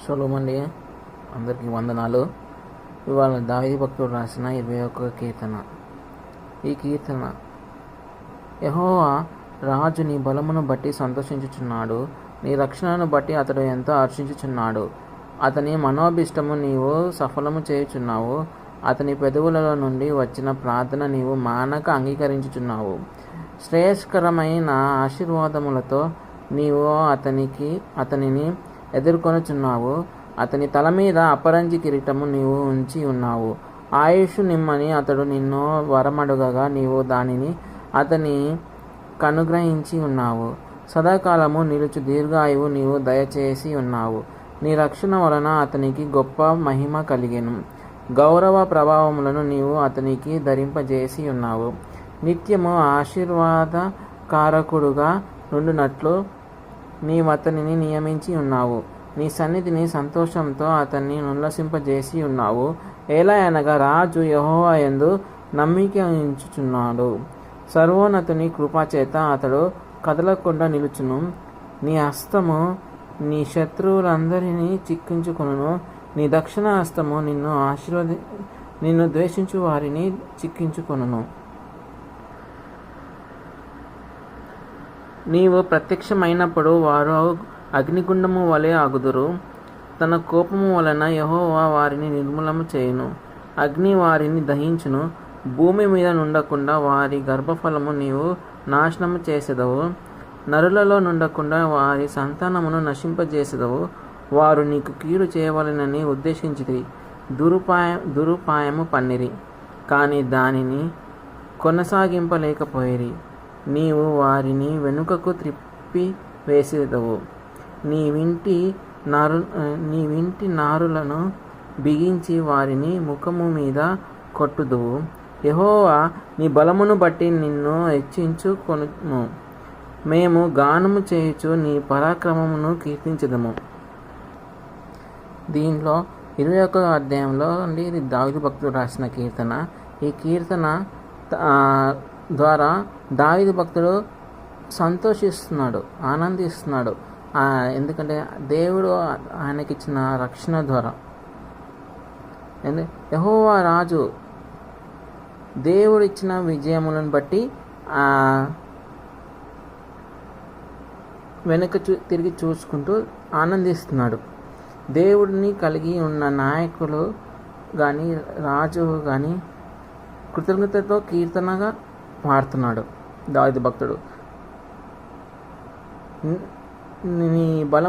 Shalom అండి, అందరికీ వందనాలు. ఇవాళ దావీదు భక్తుడు రాసిన 21వ కీర్తన. ఈ కీర్తన: యెహోవా రాజు నీ బలమును బట్టి సంతోషించుచున్నాడు, నీ రక్షణను బట్టి అతడు ఎంతో హర్షించుచున్నాడు. అతని మనోభిష్టము నీవు సఫలము చేయుచున్నావు, అతని పెదవులలో నుండి వచ్చిన ప్రార్థన నీవు మానక అంగీకరించుచున్నావు. శ్రేయస్కరమైన ఆశీర్వాదములతో నీవు అతనిని ఎదుర్కొనుచున్నావు. అతని తల మీద అపరంజి కిరీటము నీవు ఉంచి ఉన్నావు. ఆయుష్ నిమ్మని అతడు నిన్ను వరమడుగగా నీవు దానిని అతని కనుగ్రహించి ఉన్నావు. సదాకాలము నిలుచు దీర్ఘాయువు నీవు దయచేసి ఉన్నావు. నీ రక్షణ వలన అతనికి గొప్ప మహిమ కలిగెను. గౌరవ ప్రభావములను నీవు అతనికి ధరింపజేసి ఉన్నావు. నిత్యము ఆశీర్వాదకారకుడుగా నుండునట్లు నీవతనిని నియమించి ఉన్నావు. నీ సన్నిధిని సంతోషంతో అతన్ని ఉల్లసింపజేసి ఉన్నావు. ఎలాగనగా రాజు యెహోవా యందు నమ్మిక ఉంచుచున్నాడు. సర్వోన్నతుని కృపచేత అతడు కదలకుండా నిలుచును. నీ హస్తము నీ శత్రువులందరినీ చిక్కించుకొనును. నీ దక్షిణ హస్తము నిన్ను ద్వేషించు వారిని చిక్కించుకొనును. నీవు ప్రత్యక్షమైనప్పుడు వారు అగ్నిగుండము వలె అగుదురు. తన కోపము వలన యెహోవా వారిని నిర్మూలము చేయును. అగ్ని వారిని దహించును. భూమి మీద నుండకుండా వారి గర్భఫలము నీవు నాశనము చేసెదవు. నరులలో నుండకుండా వారి సంతానమును నశింపజేసెదవు. వారు నీకు కీడు చేయవలెనని ఉద్దేశించిరి, దురుపాయము పన్నిరి, కానీ దానిని కొనసాగింపలేకపోయిరి. నీవు వారిని వెనుకకు త్రిప్పి వేసేదవు. నీ వింటి నారులను బిగించి వారిని ముఖము మీద కొట్టుదువు. యెహోవా నీ బలమును బట్టి నిన్ను హెచ్చించుకొనుము. మేము గానము చేయుచు నీ పరాక్రమమును కీర్తించెదము. దీంట్లో 21వ అధ్యాయంలో అండి, ఇది దావీదు భక్తుడు రాసిన కీర్తన. ఈ కీర్తన ద్వారా దావీదు భక్తుడు సంతోషిస్తున్నాడు, ఆనందిస్తున్నాడు. ఎందుకంటే దేవుడు ఆయనకిచ్చిన రక్షణ ద్వారా. యెహోవా రాజు దేవుడు ఇచ్చిన విజయములను బట్టి వెనుక తిరిగి చూసుకుంటూ ఆనందిస్తున్నాడు. దేవుడిని కలిగి ఉన్న నాయకులు కానీ రాజు కానీ కృతజ్ఞతతో కీర్తనగా మారుతున్నాడు దావీదు భక్తుడు. నీ బలం